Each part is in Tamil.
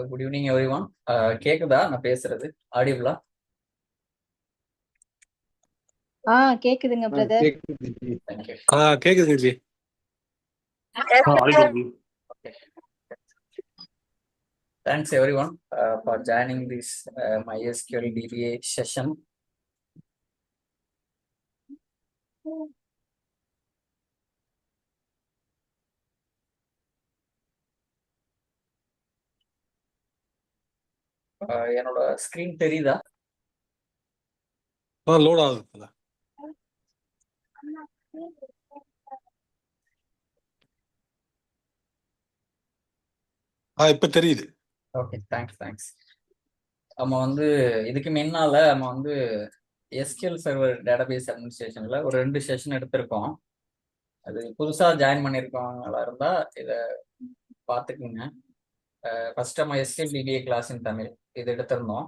Good evening every one. கேக்குதா நான் பேசுறது? ஆடியபிளா? கேக்குதுங்க பிரதர். தேங்க்யூ. கேக்குதுங்க G. Thanks everyone for joining this MySQL DBA session. என்னோட ஸ்கிரீன் தெரியுதா? லோட் ஆகுது. இப்ப தெரியுது. Okay, thanks. நம்ம வந்து இதுக்கு முன்னால நம்ம வந்து SQL சர்வர் டேட்டாபேஸ் அட்மினிஸ்ட்ரேஷன்ல ஒரு 2 செஷன் எடுத்திருக்கோம். அது புதுசா ஜாயின் பண்ணியிருக்கவங்களா இருந்தா இதை பார்த்துக்குங்க. ஃபர்ஸ்ட் நம்ம SQL DBA கிளாஸ் இன் தமிழ் இது எடுத்திருந்தோம்.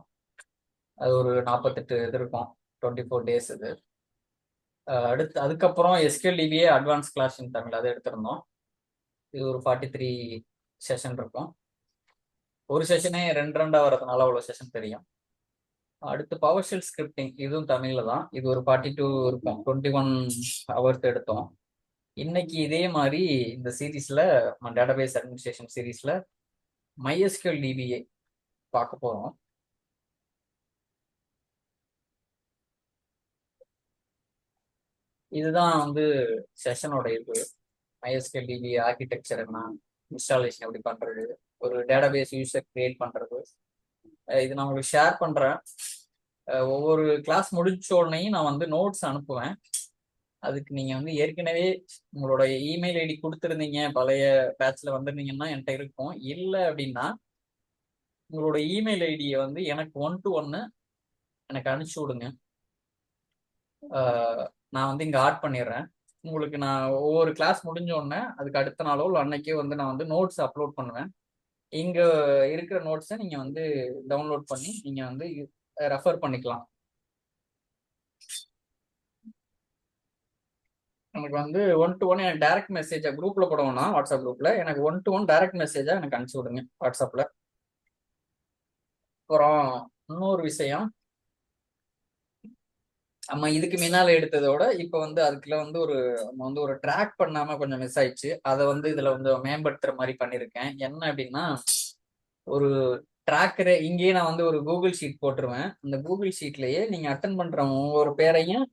அது ஒரு 48 இது இருக்கும், 24 days இது. அதுக்கப்புறம் SQL DBA அட்வான்ஸ் கிளாஸ் இன் தமிழ் அதை எடுத்திருந்தோம். இது ஒரு 43 செஷன் இருக்கும். ஒரு செஷனே ரெண்டா வரதுனால அவ்வளோ செஷன் தெரியும். அடுத்து பவர் ஷெல் ஸ்கிரிப்டிங், இதுவும் தமிழ்ல தான். இது ஒரு 42 இருக்கும், 21 ஹவர்ஸ் எடுத்தோம். இன்னைக்கு இதே மாதிரி இந்த சீரீஸ்ல டேட்டாபேஸ் அட்மினிஸ்ட்ரேஷன் சீரீஸ்ல MySQL DBA பார்க்க போறோம். இதுதான் வந்து செஷனோட இது. MySQL DBA ஆர்கிடெக்சர் என்ன, இன்ஸ்டாலேஷன் எப்படி பண்றது, ஒரு டேட்டாபேஸ் யூசர் கிரியேட் பண்றது, இது நான் உங்களுக்கு ஷேர் பண்றேன். ஒவ்வொரு கிளாஸ் முடிச்ச உடனேயும் நான் வந்து நோட்ஸ் அனுப்புவேன். அதுக்கு நீங்க வந்து ஏற்கனவே உங்களோட இமெயில் ஐடி கொடுத்துருந்தீங்க, பழைய பேட்ச்ல வந்திருந்தீங்கன்னா என்கிட்ட இருக்கும். இல்லை அப்படின்னா உங்களோட இமெயில் ஐடியை வந்து எனக்கு 1 to 1 எனக்கு அனுப்பிச்சு விடுங்க. நான் வந்து இங்க ஆட் பண்ணிடுறேன். உங்களுக்கு நான் ஒவ்வொரு கிளாஸ் முடிஞ்ச உடனே அதுக்கு அடுத்த நாளோ இல்லை அன்னைக்கே வந்து நான் வந்து நோட்ஸ் அப்லோட் பண்ணுவேன். இங்க இருக்கிற நோட்ஸை நீங்க வந்து டவுன்லோட் பண்ணி நீங்க வந்து ரெஃபர் பண்ணிக்கலாம். எனக்கு வந்து 1 to 1 எனக்கு டைரக்ட் மெசேஜா குரூப்ல போடுவோம்னா வாட்ஸ்அப் குரூப்ல எனக்கு 1 to 1 டைரக்ட் மெசேஜா எனக்கு அனுப்பிச்சு விடுங்க வாட்ஸ்அப்ல. அப்புறம் இன்னொரு விஷயம், நம்ம இதுக்கு முன்னால எடுத்ததோட இப்போ வந்து அதுக்குள்ள வந்து நம்ம வந்து ஒரு ட்ராக் பண்ணாம கொஞ்சம் மிஸ் ஆயிடுச்சு. அதை வந்து இதுல வந்து மேம்படுத்துற மாதிரி பண்ணிருக்கேன். என்ன அப்படின்னா, ஒரு ட்ராக்கரை இங்கேயே நான் வந்து ஒரு கூகுள் ஷீட் போட்டுருவேன். அந்த கூகுள் ஷீட்லயே நீங்க அட்டன் பண்ற ஒவ்வொரு பேரையும்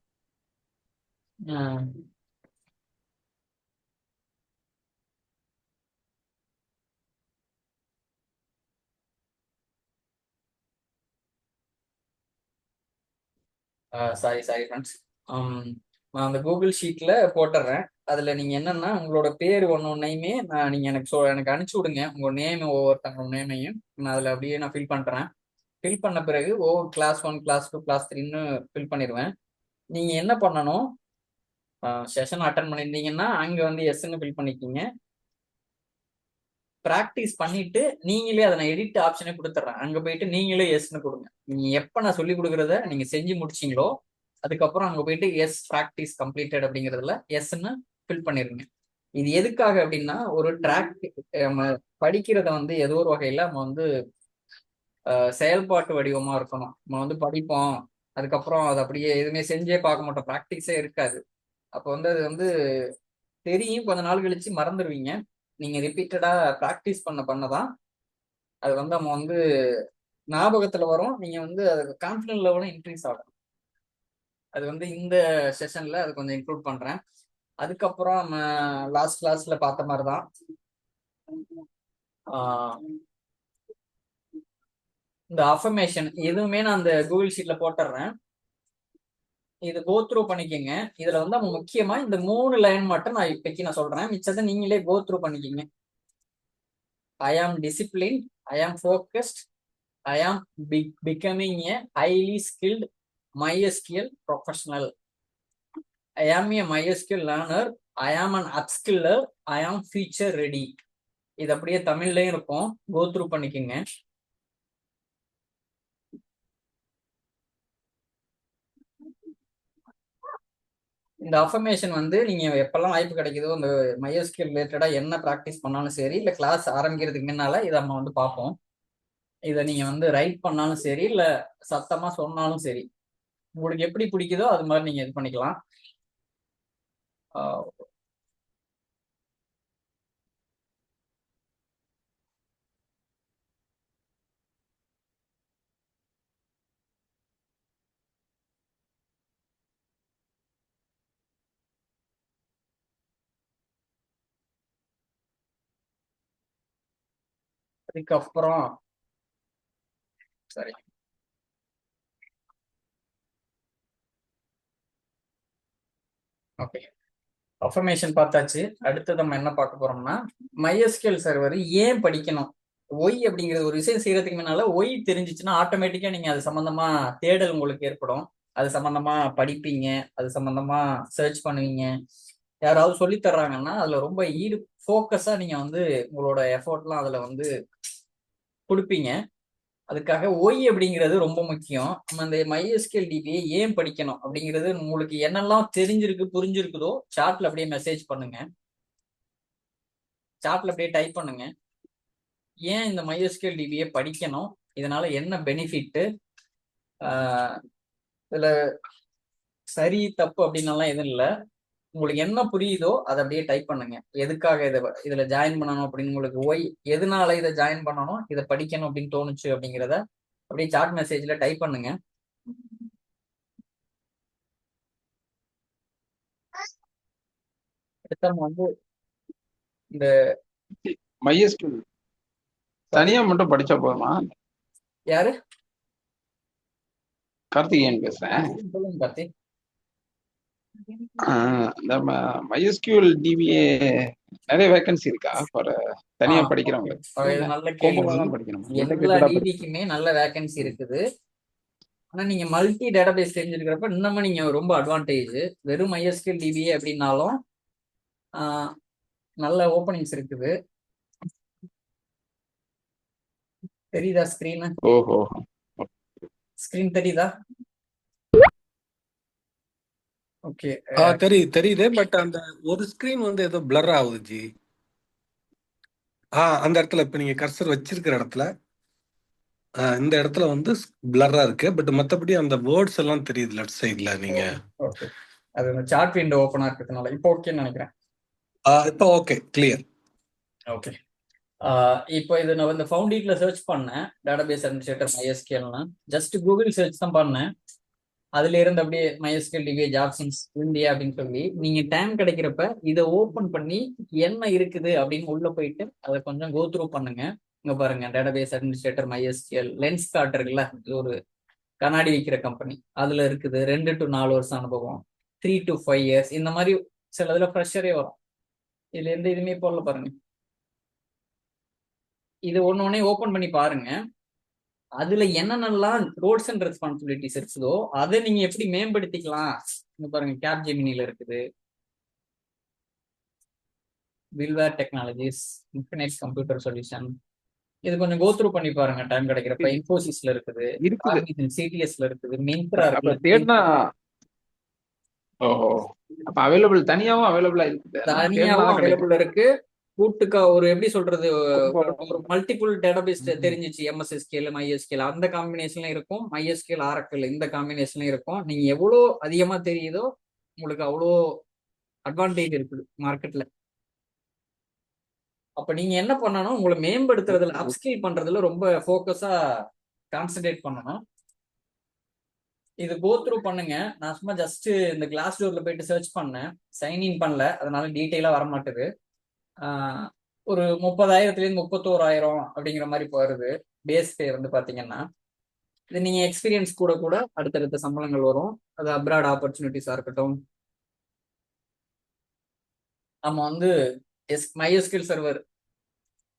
சாரி ஃப்ரெண்ட்ஸ், நான் அந்த கூகுள் ஷீட்ல போட்டுடுறேன். அதுல நீங்க என்னன்னா உங்களோட பேர் ஒன்னொன்னையுமே நீங்க எனக்கு அனுப்பிச்சு விடுங்க. உங்க நேம், ஒவ்வொருத்தங்க நேமையும் நான் அதுல அப்படியே நான் ஃபில் பண்றேன். ஃபில் பண்ண பிறகு ஒவ்வொரு கிளாஸ் 1, கிளாஸ் 2, கிளாஸ் 3ன்னு ஃபில் பண்ணிடுவேன். நீங்க என்ன பண்ணணும், செஷன் அட்டன் பண்ணியிருந்தீங்கன்னா அங்க வந்து எஸ்ன்னு ஃபில் பண்ணிக்கிங்க. ப்ராக்டிஸ் பண்ணிட்டு நீங்களே அதை நான் எடிட் ஆப்ஷனே கொடுத்துட்றேன். அங்க போயிட்டு நீங்களே எஸ்ன்னு கொடுங்க. நீங்க எப்ப நான் சொல்லி கொடுக்குறத நீங்க செஞ்சு முடிச்சிங்களோ அதுக்கப்புறம் அங்க போயிட்டு எஸ் ப்ராக்டிஸ் கம்ப்ளீட்டட் அப்படிங்கிறதுல எஸ்ன்னு ஃபில் பண்ணிருங்க. இது எதுக்காக அப்படின்னா, ஒரு ட்ராக் நம்ம படிக்கிறத வந்து ஏதோ ஒரு வகையில நம்ம வந்து செயல்பாட்டு வடிவமா இருக்கணும். நம்ம வந்து படிப்போம், அதுக்கப்புறம் அது அப்படியே எதுவுமே செஞ்சே பார்க்க மாட்டோம், ப்ராக்டிஸே இருக்காது. அப்போ வந்து அது வந்து தெரியும், கொஞ்ச நாள் கழிச்சு மறந்துடுவீங்க. நீங்க ரிப்பீட்டடா ப்ராக்டிஸ் பண்ணதான் அது வந்து நம்ம வந்து ஞாபகத்துல வரும். நீங்க வந்து அது கான்ஃபிடன்ட் லெவலும் இன்க்ரீஸ் ஆகும். அது வந்து இந்த செஷன்ல அது கொஞ்சம் இன்க்ளூட் பண்றேன். அதுக்கப்புறம் நம்ம லாஸ்ட் கிளாஸ்ல பார்த்த மாதிரிதான் இந்த அஃபர்மேஷன் எதுவுமே நான் அந்த கூகுள் ஷீட்ல போட்டுடுறேன். இது கோ த்ரூ பண்ணிக்கோங்க. இதுல வந்து நம்ம முக்கியமா இந்த 3 லைன் மட்டும் நான் இப்போக்கி நான் சொல்றேன், மிச்சத்தை நீங்களே கோ த்ரூ பண்ணிக்கோங்க. ஐ ஆம் டிசிப்ளின், ஐ ஆம் ஃபோக்கஸ்ட், ஐ ஆம் becoming A highly skilled MySQL professional, I am a MySQL learner, I am an upskiller, I am future ready. இது அப்படியே தமிழ்லயும் இருக்கும், கோ த்ரூ பண்ணிக்கோங்க. இந்த அஃபர்மேஷன் வந்து நீங்க எப்பெல்லாம் வாய்ப்பு கிடைக்குதோ இந்த MySQL ரிலேட்டடா என்ன ப்ராக்டிஸ் பண்ணாலும் சரி, இல்லை கிளாஸ் ஆரம்பிக்கிறதுக்கு முன்னால இதை நம்ம வந்து பார்ப்போம். இதை நீங்க வந்து ரைட் பண்ணாலும் சரி, இல்ல சத்தமா சொன்னாலும் சரி, உங்களுக்கு எப்படி பிடிக்குதோ அது மாதிரி நீங்க இது பண்ணிக்கலாம். ஆஹ் அதுக்கப்புறம் சரி, ஓகே, அஃபர்மேஷன் பார்த்தாச்சு. அடுத்து நம்ம என்ன பார்க்க போறோம்னா, MySQL சர்வர் ஏன் படிக்கணும். ஒய் அப்படிங்கிறது ஒரு விஷயம் செய்யறதுக்கு முன்னால ஒய் தெரிஞ்சிச்சுன்னா ஆட்டோமேட்டிக்கா நீங்க அது சம்பந்தமா தேடல் உங்களுக்கு ஏற்படும். அது சம்பந்தமா படிப்பீங்க, அது சம்பந்தமா சர்ச் பண்ணுவீங்க. யாராவது சொல்லி தர்றாங்கன்னா அதுல ரொம்ப ஃபோக்கஸா நீங்க வந்து உங்களோட எஃபோர்ட்லாம் அதுல வந்து கொடுப்பீங்க. அதுக்காக ஒய் அப்படிங்கிறது ரொம்ப முக்கியம். நம்ம இந்த MySQL டிபியை ஏன் படிக்கணும் அப்படிங்கிறது உங்களுக்கு என்னெல்லாம் தெரிஞ்சிருக்கு புரிஞ்சிருக்குதோ சாட்ல அப்படியே மெசேஜ் பண்ணுங்க, சாட்ல அப்படியே டைப் பண்ணுங்க. ஏன் இந்த MySQL டிபியை படிக்கணும், இதனால என்ன பெனிஃபிட், இதுல சரி தப்பு அப்படின்னலாம் எதுவும் இல்லை. உங்களுக்கு என்ன புரியுதோ அதை அப்படியே டைப் பண்ணுங்க. எதுக்காக இதுல ஜாயின் பண்ணணும் அப்படின்னு உங்களுக்கு ஒய், எதனால இதை ஜாயின் பண்ணணும், இதை படிக்கணும் அப்படின்னு தோணுச்சு அப்படிங்கிறத அப்படியே சாட் மெசேஜ்ல டைப் பண்ணுங்க. அடுத்த வந்து இந்த MySQL தனியா மட்டும் படிச்சா போதுமா? யாரு? கார்த்திகேயன் பேசுறேன். சொல்லுங்க கார்த்தி. இந்த MySQL DBA நிறைய வேகன்சி இருக்கா ஃபார் தனியா படிக்கிறவங்களுக்கு? இது நல்ல கேள்வி. கோபமா தான் படிக்கணும். எல்லா டிபிக்குமே நல்ல வேகன்சி இருக்குது. ஆனா நீங்க மல்டி டேட்டாபேஸ் தெரிஞ்சிருக்கிறப்ப இன்னமும் நீங்க ரொம்ப அட்வான்டேஜ். வெறும் MySQL டிபிஏ அப்படின்னாலும் நல்ல ஓப்பனிங்ஸ் இருக்குது. தெரியுதா ஸ்கிரீன்? ஓஹோ, ஸ்கிரீன் தெரியுதா? ஓகே, தெரியுது. பட் அந்த ஒரு ஸ்கிரீன் வந்து ஏதோ பிளர் ஆகுது ஜி. அந்த இடத்துல இப்ப நீங்க கர்சர் வச்சிருக்கிற இடத்துல இந்த இடத்துல வந்து பிளரா இருக்கு. பட் மத்தபடி அந்த வேர்ட்ஸ் எல்லாம் தெரியுது லெஃப்ட் சைடுல. நீங்க ஓகே, அது அந்த சார்ட் விண்டோ ஓபனா இருக்கிறதுனால இப்போ ஓகேன்னு நினைக்கிறேன். இப்போ ஓகே, கிளியர். ஓகே, இப்போ இது நான் இந்த ஃபவுண்டேட்ல சர்ச் பண்ணேன், டேட்டாபேஸ் அட்மினிஸ்ட்ரேட்டர் MySQLன்னு. ஜஸ்ட் கூகுள் சர்ச் தான் பண்ணேன். அதுல இருந்து அப்படியே MySQL DB jobs in India அப்படின்னு சொல்லி நீங்க டைம் கிடைக்கிறப்ப இதை ஓபன் பண்ணி என்ன இருக்குது அப்படின்னு உள்ள போயிட்டு அதை கொஞ்சம் கோ த்ரூ பண்ணுங்க. இங்க பாருங்க, database administrator MySQL lens card இருக்குல்ல, இது ஒரு கண்ணாடி விற்கிற கம்பெனி, அதுல இருக்குது 2 to 4 வருஷம் அனுபவம், 3 to 5 years, இந்த மாதிரி சில இதுல ஃப்ரெஷரே வரும். இதுல எந்த இதுவுமே போடல பாருங்க. இது ஒன்னே ஓபன் பண்ணி பாருங்க. அதுல என்னென்னலாம் ரோல்ஸ் அண்ட் ரெஸ்பான்சிபிலிட்டிஸ் இருக்குதோ அதை நீங்க எப்படி மேம்படுத்திக்கலாம். இங்க பாருங்க, கேப் ஜெமினில இருக்குது, பில்வேர் டெக்னாலஜிஸ், இன்ஃபினிட் கம்ப்யூட்டர் சொல்யூஷன். இது கொஞ்சம் கோத்ரூ பண்ணி பாருங்க டைம் கிடைக்கிறப்ப. இன்ஃபோசிஸ்ல இருக்குது, சிடிஎஸ்ல இருக்குது, மிந்த்ரா அப்ப தேடினா அப்ப அவைலபிள் தனியாவும் அவைலபிளா இருக்குது. தனியாவும் அவைலபிள் இருக்கு. கூட்டுக்கா ஒரு எப்படி சொல்றது, ஒரு மல்டிபிள் டேட்டாபேஸ் தெரிஞ்சிச்சு, MSSQL MySQL அந்த காம்பினேஷன்ல இருக்கும், MySQL Oracle இந்த காம்பினேஷன்ல இருக்கும். நீங்க எவ்வளோ அதிகமா தெரியுதோ உங்களுக்கு அவ்வளோ அட்வான்டேஜ் இருக்குது மார்க்கெட்ல. அப்ப நீங்க என்ன பண்ணணும், உங்களை மேம்படுத்துறதுல அப்ஸ்கில் பண்றதுல ரொம்ப ஃபோக்கஸா கான்சென்ட்ரேட் பண்ணணும். இது கோ த்ரூ பண்ணுங்க. நான் சும்மா ஜஸ்ட் இந்த கிளாஸ் டோர்ல போயிட்டு சர்ச் பண்ணேன், சைன்இன் பண்ணல, அதனால டீட்டெயிலா வர மாட்டேது. ஒரு 30,000 31,000 அப்படிங்கிற மாதிரி வருது பேஸ் பே வந்து பாத்தீங்கன்னா. இது நீங்க எக்ஸ்பீரியன்ஸ் கூட கூட அடுத்தடுத்த சம்பளங்கள் வரும். அது அப்ராட் ஆப்பர்ச்சுனிட்டிஸா இருக்கட்டும். நம்ம வந்து MySQL சர்வர்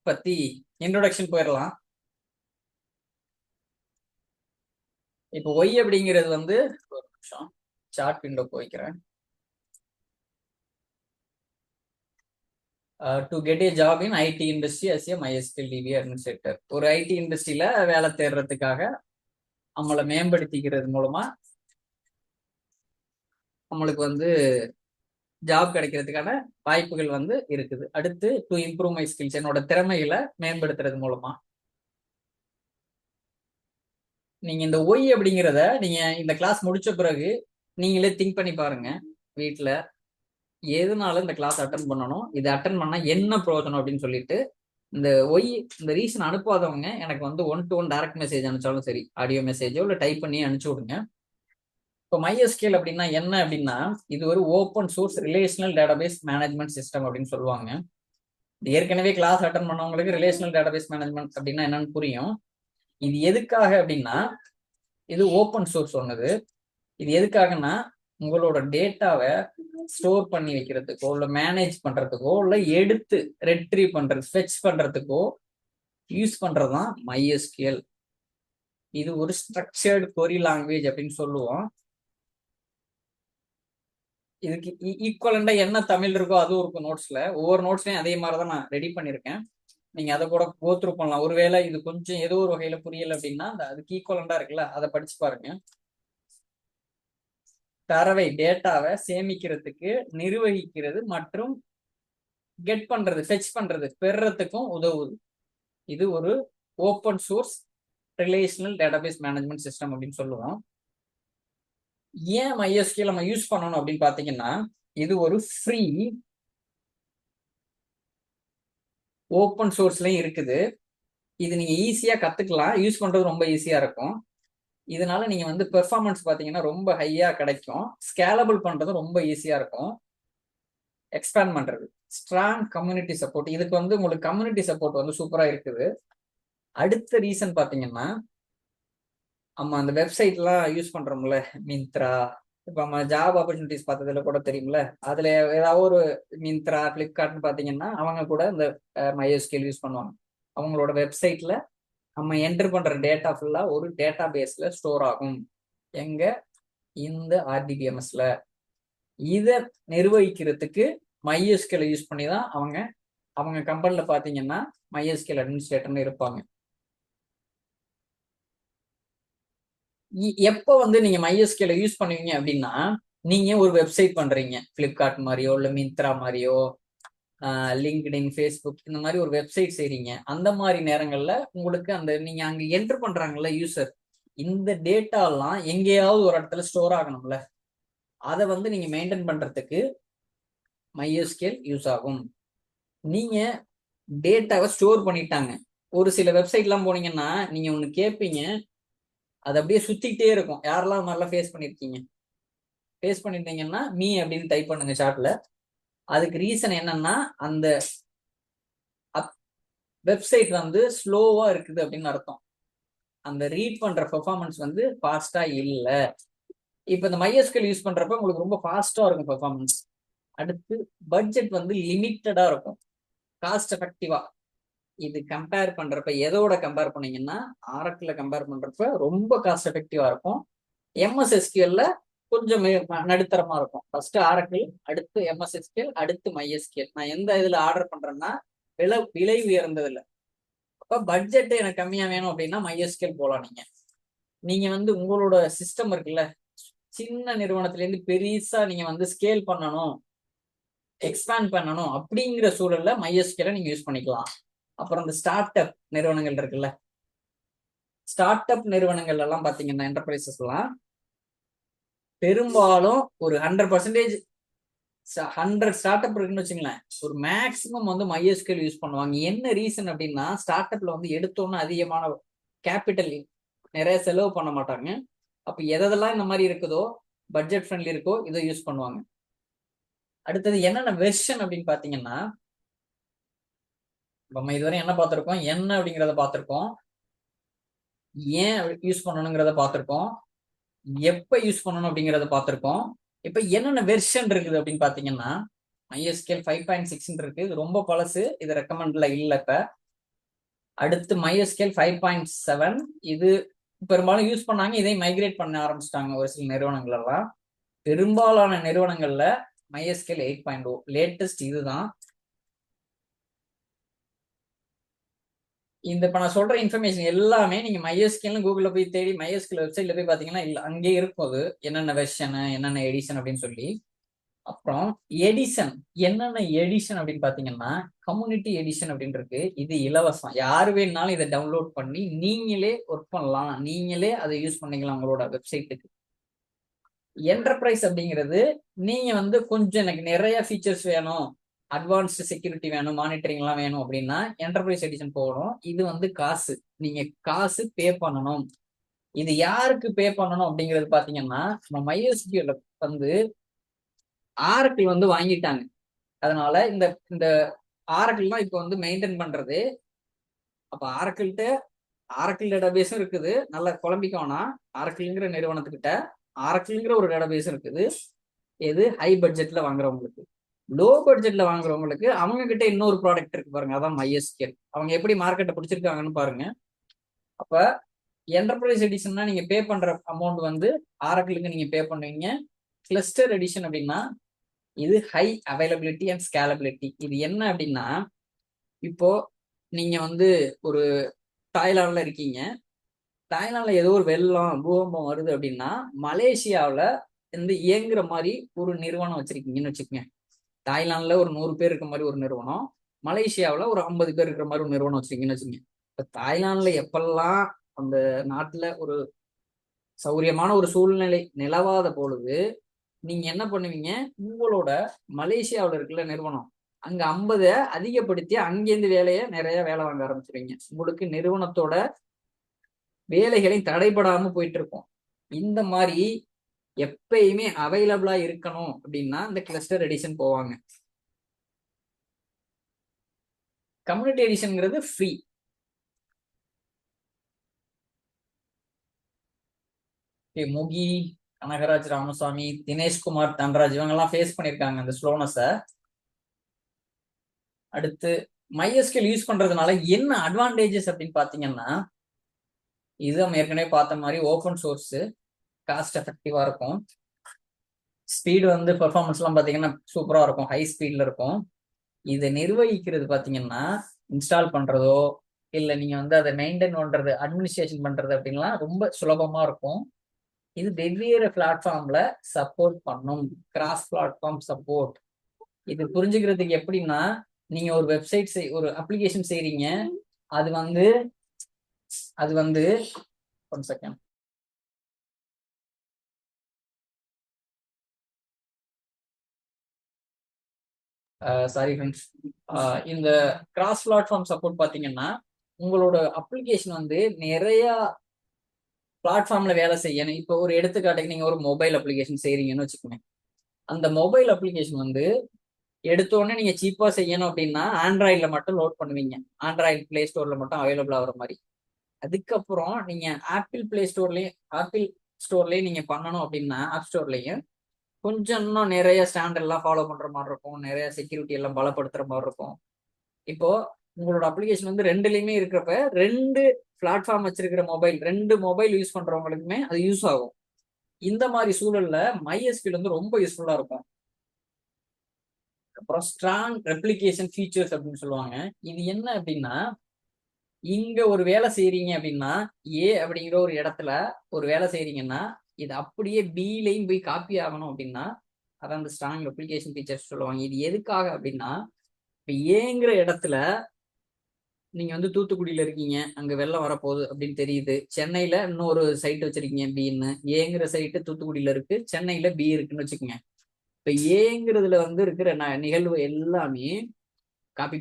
பத்தி இன்ட்ரோடக்ஷன் போயிடலாம். இப்போ ஒய் அப்படிங்கிறது வந்து, ஒரு நிமிஷம் சார்ட் விண்டோ போய்க்கிறேன். To get a job in IT industry as a MySQL DB administrator. ஒரு ஐடி இண்டஸ்ட்ரியில வேலை தேடுறதுக்காக நம்மளை மேம்படுத்திக்கிறது மூலமா நம்மளுக்கு வந்து ஜாப் கிடைக்கிறதுக்கான வாய்ப்புகள் வந்து இருக்குது. அடுத்து டு இம்ப்ரூவ் மை ஸ்கில்ஸ், என்னோட திறமைகளை மேம்படுத்துறது மூலமா. நீங்க இந்த ஒய் அப்படிங்கிறத நீங்க இந்த கிளாஸ் முடிச்ச பிறகு நீங்களே திங்க் பண்ணி பாருங்க வீட்ல, எதனால இந்த கிளாஸ் அட்டன் பண்ணணும், இது அட்டன் பண்ணா என்ன பிரயோஜனம் அப்படின்னு சொல்லிட்டு இந்த ஒய் இந்த ரீசன் அனுப்பாதவங்க எனக்கு வந்து 1-to-1 டைரக்ட் மெசேஜ் அனுப்பிச்சாலும் சரி, ஆடியோ மெசேஜோ இல்லை டைப் பண்ணி அனுப்பிச்சு விடுங்க. இப்போ MySQL அப்படின்னா என்ன அப்படின்னா, இது ஒரு open source relational database management system அப்படின்னு சொல்லுவாங்க. ஏற்கனவே கிளாஸ் அட்டன் பண்ணவங்களுக்கு ரிலேஷனல் டேட்டாபேஸ் மேனேஜ்மெண்ட் அப்படின்னா என்னன்னு புரியும். இது எதுக்காக அப்படின்னா, இது ஓப்பன் சோர்ஸ் ஒண்ணுது. இது எதுக்காகன்னா, உங்களோட டேட்டாவை ஸ்டோர் பண்ணி வைக்கிறதுக்கோ இல்லை மேனேஜ் பண்றதுக்கோ இல்லை எடுத்து ரெட்ரீவ் பண்றது ஃபெச் பண்றதுக்கோ யூஸ் பண்றதுதான் MySQL. இது ஒரு ஸ்ட்ரக்சர்டு கொரி லாங்குவேஜ் அப்படின்னு சொல்லுவோம். இதுக்கு ஈக்குவலண்டா என்ன தமிழ் இருக்கோ அதுவும் இருக்கும் நோட்ஸ்ல. ஒவ்வொரு நோட்ஸ்லயும் அதே மாதிரிதான் நான் ரெடி பண்ணிருக்கேன். நீங்க அதை கூட கோத்ரூ பண்ணலாம். ஒருவேளை இது கொஞ்சம் ஏதோ ஒரு வகையில புரியல அப்படின்னா அதுக்கு ஈக்குவலண்டா இருக்குல்ல, அதை படிச்சு பாருங்க. தரவை டேட்டாவை சேமிக்கிறதுக்கு, நிர்வகிக்கிறது மற்றும் கெட் பண்றது ஃபெச் பண்றது பெறறதுக்கும் உதவுது. இது ஒரு open source relational database management system அப்படின்னு சொல்லுவோம். ஏன் MySQL நம்ம யூஸ் பண்ணணும் அப்படின்னு பாத்தீங்கன்னா, இது ஒரு ஃப்ரீ ஓப்பன் சோர்ஸ்லயும் இருக்குது. இது நீங்க ஈஸியா கத்துக்கலாம், யூஸ் பண்றது ரொம்ப ஈஸியா இருக்கும். இதனால நீங்க வந்து பெர்ஃபார்மன்ஸ் பாத்தீங்கன்னா ரொம்ப ஹையா கிடைக்கும். ஸ்கேலபிள் பண்றது ரொம்ப ஈஸியா இருக்கும். எக்ஸ்பேண்ட் பண்றது, ஸ்ட்ராங் கம்யூனிட்டி சப்போர்ட், இதுக்கு வந்து உங்களுக்கு கம்யூனிட்டி சப்போர்ட் வந்து சூப்பரா இருக்குது. அடுத்த ரீசன் பாத்தீங்கன்னா, நம்ம அந்த வெப்சைட்லாம் யூஸ் பண்றோம்ல, மிந்த்ரா, இப்ப நம்ம ஜாப் ஆப்பர்ச்சுனிட்டிஸ் பார்த்ததுல கூட தெரியும்ல, அதுல ஏதாவது ஒரு மிந்த்ரா, பிளிப்கார்ட்னு பாத்தீங்கன்னா அவங்க கூட இந்த MySQL யூஸ் பண்ணுவாங்க. அவங்களோட வெப்சைட்ல நம்ம என்டர் பண்ற டேட்டா ஃபுல்லா ஒரு டேட்டா பேஸ்ல ஸ்டோர் ஆகும். எங்க? இந்த RDBMSல. இதை நிர்வகிக்கிறதுக்கு MySQL யூஸ் பண்ணி தான் அவங்க கம்பெனில பாத்தீங்கன்னா MySQL அட்மினிஸ்ட்ரேட்டர்னு இருப்பாங்க. எப்போ வந்து நீங்க MySQL யூஸ் பண்ணுவீங்க அப்படின்னா, நீங்க ஒரு வெப்சைட் பண்றீங்க, பிளிப்கார்ட் மாதிரியோ இல்ல மிந்த்ரா மாதிரியோ, லிங்க்டின், ஃபேஸ்புக், இந்த மாதிரி ஒரு வெப்சைட் செய்றீங்க. அந்த மாதிரி நேரங்கள்ல உங்களுக்கு அந்த நீங்க அங்க என்டர் பண்றாங்கல்ல யூசர், இந்த டேட்டா எல்லாம் எங்கேயாவது ஒரு இடத்துல ஸ்டோர் ஆகணும்ல, அதை வந்து நீங்க மெயின்டைன் பண்றதுக்கு MySQL யூஸ் ஆகும். நீங்க டேட்டாவை ஸ்டோர் பண்ணிட்டாங்க. ஒரு சில வெப்சைட்லாம் போனீங்கன்னா நீங்க ஒண்ணு கேட்பீங்க, அது அப்படியே சுத்திக்கிட்டே இருக்கும். யாரெல்லாம் நல்லா ஃபேஸ் பண்ணிருக்கீங்க? ஃபேஸ் பண்ணிருந்தீங்கன்னா மீ அப்படின்னு டைப் பண்ணுங்க சாட்ல. அதுக்கு ரீசன் என்னன்னா, அந்த வெப்சைட் வந்து ஸ்லோவா இருக்குது அப்படின்னு அர்த்தம். அந்த ரீட் பண்ற பெர்ஃபார்மன்ஸ் வந்து ஃபாஸ்டா இல்ல. இப்ப இந்த MySQL யூஸ் பண்றப்ப உங்களுக்கு ரொம்ப ஃபாஸ்டா இருக்கும் பெர்ஃபார்மன்ஸ். அடுத்து பட்ஜெட் வந்து லிமிட்டடா இருக்கும், காஸ்ட் எஃபெக்டிவா. இது கம்பேர் பண்றப்ப எதோட கம்பேர் பண்ணீங்கன்னா, ஆரக்கிள் கம்பேர் பண்றப்ப ரொம்ப காஸ்ட் எஃபெக்டிவா இருக்கும். MS SQL கொஞ்சம் நடுத்தரமா இருக்கும். ஃபர்ஸ்ட் ஆரக்கிள், அடுத்து MS SQL, அடுத்து MySQL. நான் எந்த இதுல ஆர்டர் பண்றேன்னா விலை உயர்ந்ததுல. அப்ப பட்ஜெட் எனக்கு கம்மியா வேணும் அப்படின்னா MySQL போலாம். நீங்க வந்து உங்களோட சிஸ்டம் இருக்குல்ல, சின்ன நிறுவனத்துல இருந்து பெருசா நீங்க வந்து ஸ்கேல் பண்ணணும், எக்ஸ்பேண்ட் பண்ணணும் அப்படிங்கிற சூழல்ல MySQL நீங்க யூஸ் பண்ணிக்கலாம். அப்புறம் இந்த ஸ்டார்ட் அப் நிறுவனங்கள் இருக்குல்ல, ஸ்டார்ட் அப் நிறுவனங்கள் எல்லாம் பாத்தீங்கன்னா என்டர்பிரைசஸ் எல்லாம் பெரும்பாலும் ஒரு 100% 100 ஸ்டார்ட் அப் இருக்குன்னு வச்சுங்களேன், ஒரு மேக்சிமம் வந்து MySQL யூஸ் பண்ணுவாங்க. என்ன ரீசன் அப்படின்னா, ஸ்டார்ட் அப்ல வந்து எடுத்தோன்னு அதிகமான கேபிட்டல் நிறைய செலவு பண்ண மாட்டாங்க. அப்ப எதெல்லாம் இந்த மாதிரி இருக்குதோ, பட்ஜெட் ஃப்ரெண்ட்லி இருக்கோ, இதை யூஸ் பண்ணுவாங்க. அடுத்தது என்னென்ன வெர்ஷன் அப்படின்னு பாத்தீங்கன்னா, நம்ம இதுவரை என்ன பார்த்திருக்கோம், என்ன அப்படிங்கிறத பார்த்திருக்கோம், ஏன் யூஸ் பண்ணணுங்கிறத பார்த்திருக்கோம், எப்ப யூஸ் பண்ணணும் அப்படிங்கிறத பார்த்திருக்கோம். இப்ப என்னென்ன வெர்ஷன் இருக்குது அப்படின்னு பாத்தீங்கன்னா, MySQL 5.6 இருக்கு. இது ரொம்ப பழசு, இது ரெக்கமெண்ட்ல இல்ல இப்ப. அடுத்து MySQL 5.7, இது பெரும்பாலும் யூஸ் பண்ணாங்க, இதை மைக்ரேட் பண்ண ஆரம்பிச்சிட்டாங்க ஒரு சில நிறுவனங்கள் எல்லாம். பெரும்பாலான நிறுவனங்கள்ல MySQL 8.0 லேட்டஸ்ட் இதுதான். இந்த இப்ப நான் சொல்ற இன்ஃபர்மேஷன் எல்லாமே நீங்க MySQL கூகுள்ல போய் தேடி MySQL வெப்சைட்ல போய் பாத்தீங்கன்னா இல்ல, அங்கே இருக்கும் அது என்னென்ன வெர்ஷன், என்னென்ன எடிஷன் அப்படின்னு சொல்லி. அப்புறம் எடிஷன். என்னென்ன எடிஷன் அப்படின்னு பாத்தீங்கன்னா, கம்யூனிட்டி எடிஷன் அப்படின்னு இருக்கு. இது இலவசம். யாரு வேணுனாலும் இதை டவுன்லோட் பண்ணி நீங்களே ஒர்க் பண்ணலாம், நீங்களே அதை யூஸ் பண்ணிக்கலாம் உங்களோட வெப்சைட்டுக்கு. என்டர்பிரைஸ் அப்படிங்கிறது, நீங்க வந்து கொஞ்சம் எனக்கு நிறைய ஃபீச்சர்ஸ் வேணும், அட்வான்ஸ்டு செக்யூரிட்டி வேணும், மானிட்டரிங் எல்லாம் வேணும் அப்படின்னா என்டர்பிரைஸ் எடிஷன் போகணும். இது வந்து காசு, நீங்க காசு பே பண்ணணும். இது யாருக்கு பே பண்ணணும் அப்படிங்கிறது பாத்தீங்கன்னா, நம்ம MySQL வந்து ஆரக்கிள் வந்து வாங்கிட்டாங்க. அதனால இந்த இந்த ஆரக்கிள் தான் இப்போ வந்து மெயின்டைன் பண்றது. அப்ப ஆரக்கிள் டேட்டாபேஸும் இருக்குது. நல்லா குழம்பிக்கோனா, ஆரக்கிள்ங்கிற நிறுவனத்துக்கிட்ட ஆரக்கிள்ங்கிற ஒரு டேட்டாபேஸ் இருக்குது. எது ஹை பட்ஜெட்ல வாங்குறவங்களுக்கு. லோ பட்ஜெட்ல வாங்குறவங்களுக்கு அவங்க கிட்ட இன்னொரு ப்ராடக்ட் இருக்கு பாருங்க, அதான் MySQL. அவங்க எப்படி மார்க்கெட்டை பிடிச்சிருக்காங்கன்னு பாருங்க. அப்ப என்டர்பிரைஸ் எடிஷன்னா நீங்க பே பண்ற அமௌண்ட் வந்து ஆரக்கிளுக்கு நீங்க பே பண்ணுவீங்க. கிளஸ்டர் எடிஷன் அப்படின்னா இது ஹை அவைலபிலிட்டி அண்ட் ஸ்கேலபிலிட்டி. இது என்ன அப்படின்னா, இப்போ நீங்க வந்து ஒரு தாய்லாந்துல இருக்கீங்க. தாய்லாந்துல ஏதோ ஒரு வெள்ளம் பூகம்பம் வருது அப்படின்னா, மலேசியாவில் வந்து இயங்குற மாதிரி ஒரு நிறுவனம் வச்சிருக்கீங்கன்னு வச்சுக்கோங்க. தாய்லாந்துல ஒரு 100 பேர் இருக்கிற மாதிரி ஒரு நிறுவனம், மலேசியாவில் ஒரு 50 பேர் இருக்கிற மாதிரி ஒரு நிறுவனம் வச்சிருக்கீங்கன்னு வச்சுக்கோங்க. இப்போ தாய்லாந்துல எப்பெல்லாம் அந்த நாட்டுல ஒரு சௌரியமான ஒரு சூழ்நிலை நிலவாத பொழுது நீங்க என்ன பண்ணுவீங்க, உங்களோட மலேசியாவில் இருக்கிற நிறுவனம் அங்க 50 அதிகப்படுத்தி அங்கேருந்து வேலையை நிறைய வேலை வாங்க ஆரம்பிச்சிருவீங்க. உங்களுக்கு நிறுவனத்தோட வேலைகளையும் தடைபடாம போயிட்டு இருக்கும். இந்த மாதிரி எப்பயுமே அவைலபிளா இருக்கணும் அப்படின்னா இந்த கிளஸ்டர் எடிஷன் போவாங்க. கம்யூனிட்டி எடிஷன்ங்கிறது ஃப்ரீ. முகி, கனகராஜ் ராமசாமி, தினேஷ்குமார் தன்ராஜ் இவங்கெல்லாம் ஃபேஸ் பண்ணியிருக்காங்க அந்த ஸ்லோனஸை. அடுத்து MySQL யூஸ் பண்றதுனால என்ன அட்வான்டேஜஸ் அப்படின்னு பாத்தீங்கன்னா, இது நம்ம ஏற்கனவே பார்த்த மாதிரி ஓப்பன் சோர்ஸ், காஸ்ட் எஃபெக்டிவா இருக்கும். ஸ்பீடு வந்து பெர்ஃபார்மன்ஸ்லாம் பார்த்தீங்கன்னா சூப்பராக இருக்கும், ஹை ஸ்பீடில் இருக்கும். இதை நிர்வகிக்கிறது பார்த்தீங்கன்னா, இன்ஸ்டால் பண்ணுறதோ இல்லை நீங்கள் வந்து அதை மெயின்டைன் பண்ணுறது, அட்மினிஸ்ட்ரேஷன் பண்ணுறது அப்படின்லாம் ரொம்ப சுலபமாக இருக்கும். இது வெவ்வேறு பிளாட்ஃபார்ம்ல சப்போர்ட் பண்ணும், கிராஸ் பிளாட்ஃபார்ம் சப்போர்ட். இது புரிஞ்சுக்கிறதுக்கு எப்படின்னா, நீங்க ஒரு வெப்சைட் ஒரு அப்ளிகேஷன் செய்றீங்க, அது வந்து ஒன் செகண்ட், சாரி ஃப்ரெண்ட்ஸ். இந்த கிராஸ் பிளாட்ஃபார்ம் சப்போர்ட் பார்த்தீங்கன்னா, உங்களோட அப்ளிகேஷன் வந்து நிறைய பிளாட்ஃபார்ம்ல வேலை செய்யணும். இப்போ ஒரு எடுத்துக்காட்டுக்கு நீங்க ஒரு மொபைல் அப்ளிகேஷன் செய்றீங்கன்னு வச்சுக்கோங்க. அந்த மொபைல் அப்ளிகேஷன் வந்து எடுத்தோடனே நீங்க சீப்பா செய்யணும் அப்படின்னா ஆண்ட்ராய்ட்ல மட்டும் லோட் பண்ணுவீங்க, ஆண்ட்ராய்டு பிளே ஸ்டோர்ல மட்டும் அவைலபிள் ஆகிற மாதிரி. அதுக்கப்புறம் நீங்க ஆப்பிள் ஸ்டோர்லயும் நீங்க பண்ணணும் அப்படின்னா ஆப் ஸ்டோர்லயும் கொஞ்சம் இன்னும் நிறைய ஸ்டாண்டர்ட் எல்லாம் ஃபாலோ பண்ற மாதிரி இருக்கும், நிறைய செக்யூரிட்டி எல்லாம் பலப்படுத்துற மாதிரி இருக்கும். இப்போ உங்களோட அப்ளிகேஷன் வந்து ரெண்டுலயுமே இருக்கிறப்ப 2 பிளாட்ஃபார்ம் வச்சிருக்கிற ரெண்டு மொபைல் யூஸ் பண்றவங்களுக்குமே அது யூஸ் ஆகும். இந்த மாதிரி சூழல்ல MySQL வந்து ரொம்ப யூஸ்ஃபுல்லா இருக்கும். அப்புறம் ஸ்ட்ராங் ரெப்ளிகேஷன் ஃபீச்சர்ஸ் அப்படின்னு சொல்லுவாங்க. இது என்ன அப்படின்னா, இங்க ஒரு வேலை செய்றீங்க அப்படின்னா, ஏ அப்படிங்கிற ஒரு இடத்துல ஒரு வேலை செய்றீங்கன்னா இது அப்படியே பிலையும் போய் காப்பி ஆகணும் அப்படின்னா அதான் அந்த ஸ்ட்ராங் ரெப்ளிகேஷன் ஃபீச்சர்ஸ் சொல்லுவாங்க. இது எதுக்காக அப்படின்னா, இப்போ ஏங்கிற இடத்துல நீங்க வந்து தூத்துக்குடியில இருக்கீங்க, அங்க வெள்ளம் வரப்போகுது அப்படின்னு தெரியுது. சென்னையில இன்னொரு சைட் வச்சிருக்கீங்க பின்னு, ஏங்கிற சைட்டு தூத்துக்குடியில இருக்கு, சென்னையில பி இருக்குன்னு வச்சுக்கோங்க. இப்ப ஏங்கிறதுல வந்து இருக்கிற நிகழ்வு எல்லாமே காப்பி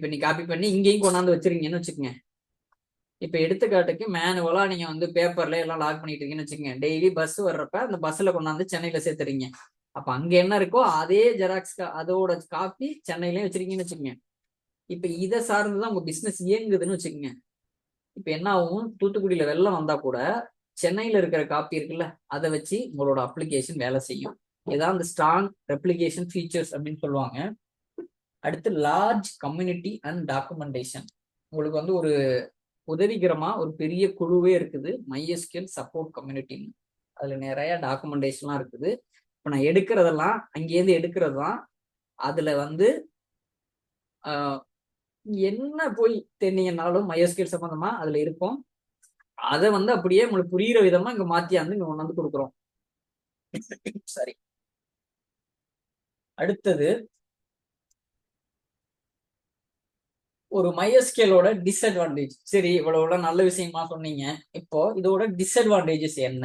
பண்ணி இங்கேயும் கொண்டாந்து வச்சிருக்கீங்கன்னு வச்சுக்கோங்க. இப்ப எடுத்துக்காட்டுக்கு மேனுவலா நீங்க வந்து பேப்பர்ல எல்லாம் லாக் பண்ணிட்டு இருக்கீங்கன்னு வச்சுக்கோங்க. டெய்லி பஸ் வர்றப்ப அந்த பஸ்ல கொண்டாந்து சென்னையில சேர்த்துறீங்க. அப்ப அங்க என்ன இருக்கோ அதே ஜெராக்ஸ் அதோட காப்பி சென்னையிலயும் வச்சிருக்கீங்கன்னு வச்சுக்கோங்க. இப்ப இதை சார்ந்துதான் உங்க பிசினஸ் இயங்குதுன்னு வச்சுக்கோங்க. இப்ப என்ன ஆகும், தூத்துக்குடியில வெள்ளம் வந்தா கூட சென்னையில இருக்கிற காப்பி இருக்குல்ல, அதை வச்சு உங்களோட அப்ளிகேஷன் வேலை செய்யும். இதான் அந்த ஸ்ட்ராங் ரெப்ளிகேஷன் ஃபீச்சர்ஸ் அப்படின்னு சொல்லுவாங்க. அடுத்து லார்ஜ் கம்யூனிட்டி அண்ட் டாக்குமெண்டேஷன். உங்களுக்கு வந்து ஒரு உதவிகரமா ஒரு பெரிய குழுவே இருக்குது, MySQL சப்போர்ட் கம்யூனிட்டின்னு. அதுல நிறைய டாக்குமெண்டேஷன்லாம் இருக்குது. இப்போ நான் எடுக்கிறதெல்லாம் அங்கேருந்து எடுக்கிறது தான். அதுல வந்து என்ன போய் தெரிஞ்சீங்கன்னாலும் MySQL சம்பந்தமா அதுல இருக்கும். அதை வந்து அப்படியே உங்களுக்கு புரியுற விதமா இங்க மாத்தியாந்து இங்க கொண்டாந்து கொடுக்குறோம். சரி, அடுத்தது ஒரு MySQLோட டிஸ்அட்வான்டேஜ். சரி, இவ்வளவு நல்ல விஷயமா சொன்னீங்க. இப்போ இதோட டிஸ்அட்வான்டேஜஸ் என்ன?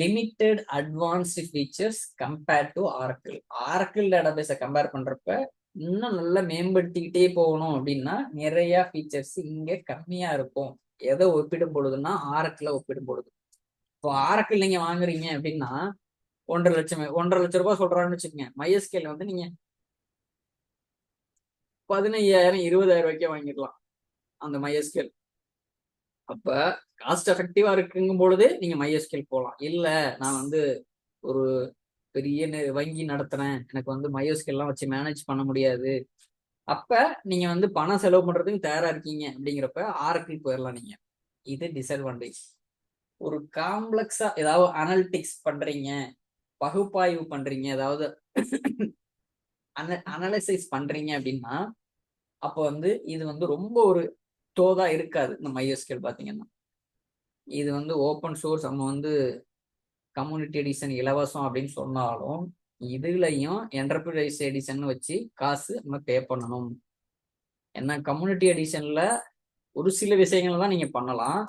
Limited advanced features compared to Oracle. Oracle டேட்டாபேஸை கம்பேர் பண்றப்ப இன்னும் நல்லா மேம்படுத்திக்கிட்டே போகணும் அப்படின்னா நிறைய ஃபீச்சர்ஸ் இங்க கம்மியா இருக்கும். எதை ஒப்பிடும் பொழுதுன்னா ஆரக்கிள ஒப்பிடும் பொழுது. இப்போ ஆரக்கிள் நீங்க வாங்குறீங்க அப்படின்னா 1.5 லட்சம் ரூபாய் சொல்றான்னு வச்சுக்கோங்க. MySQL வந்து நீங்க 15,000 20,000 ரூபாய்க்கே வாங்கிடலாம் அந்த MySQL. அப்ப காஸ்ட் எஃபெக்டிவா இருக்குங்கும் பொழுது நீங்க MySQL போகலாம். இல்ல நான் வந்து ஒரு பெரிய வங்கி நடத்துறேன், எனக்கு வந்து MySQL எல்லாம் வச்சு மேனேஜ் பண்ண முடியாது, அப்ப நீங்க வந்து பணம் செலவு பண்றதுக்கு தயாரா இருக்கீங்க அப்படிங்கிறப்ப ஆரக்கிள் போயிடலாம் நீங்க. இது டிஸ்அட்வான்டேஜ். ஒரு காம்ப்ளெக்ஸா ஏதாவது அனலிட்டிக்ஸ் பண்றீங்க, பகுப்பாய்வு பண்றீங்க, ஏதாவது அனலைசிஸ் பண்றீங்க அப்படின்னா அப்போ வந்து இது வந்து ரொம்ப ஒரு தோதா இருக்காது. இந்த MySQL பாத்தீங்கன்னா இது வந்து ஓப்பன் சோர்ஸ், நம்ம வந்து கம்யூனிட்டி எடிஷன் இலவசம் அப்படின்னு சொன்னாலும் இதுலயும் என்டர்பிரைஸ் எடிஷன் வச்சு காசு நம்ம பே பண்ணணும். ஏன்னா கம்யூனிட்டி எடிஷன்ல ஒரு சில விஷயங்கள் தான் நீங்க பண்ணலாம்.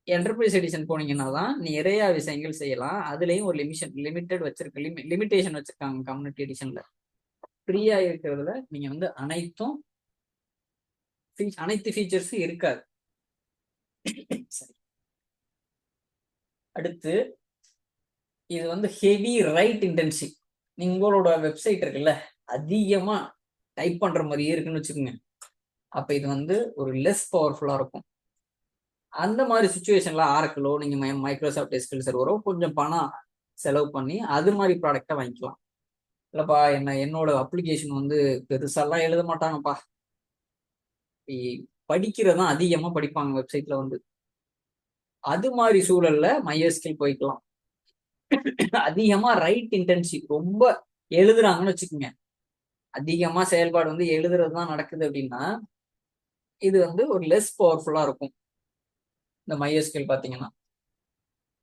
என்டர்பிரைஸ் எடிஷன் போனீங்கன்னா தான் நிறைய விஷயங்கள் செய்யலாம். அதுலயும் ஒரு லிமிட்டட் வச்சிருக்க லிமிட்டேஷன் வச்சிருக்காங்க கம்யூனிட்டி எடிஷன்ல. ஃப்ரீயா இருக்கிறதுல நீங்க வந்து அனைத்து ஃபீச்சர்ஸும் இருக்காது. சரி, அடுத்து இது வந்து ஹெவி ரைட் இன்டென்சிவ். உங்களோட வெப்சைட் இருக்குல்ல, அதிகமா டைப் பண்ற மாதிரியே இருக்குன்னு வச்சுக்கோங்க. அப்ப இது வந்து ஒரு லெஸ் பவர்ஃபுல்லா இருக்கும். அந்த மாதிரி சுச்சுவேஷன்ல ஆரக்கிளோ நீங்க மைக்ரோசாஃப்ட் எஸ்கியூஎல் சர்வரோ கொஞ்சம் பணம் செலவு பண்ணி அது மாதிரி ப்ராடக்டா வாங்கிக்கலாம். இல்லப்பா என்னோட அப்ளிகேஷன் வந்து பெருசாலாம் எழுத மாட்டாங்கப்பா, படிக்கிறதான் அதிகமா படிப்பாங்க வெப்சைட்ல வந்து, அது மாதிரி சூழல்ல MySQL போய்க்கலாம். அதிகமா ரைட் இன்டென்சிவ் ரொம்ப எழுதுறாங்கன்னு வச்சுக்கோங்க, அதிகமா செயல்பாடு வந்து எழுதுறது தான் நடக்குது அப்படின்னா இது வந்து ஒரு லெஸ் பவர்ஃபுல்லா இருக்கும் இந்த MySQL பாத்தீங்கன்னா.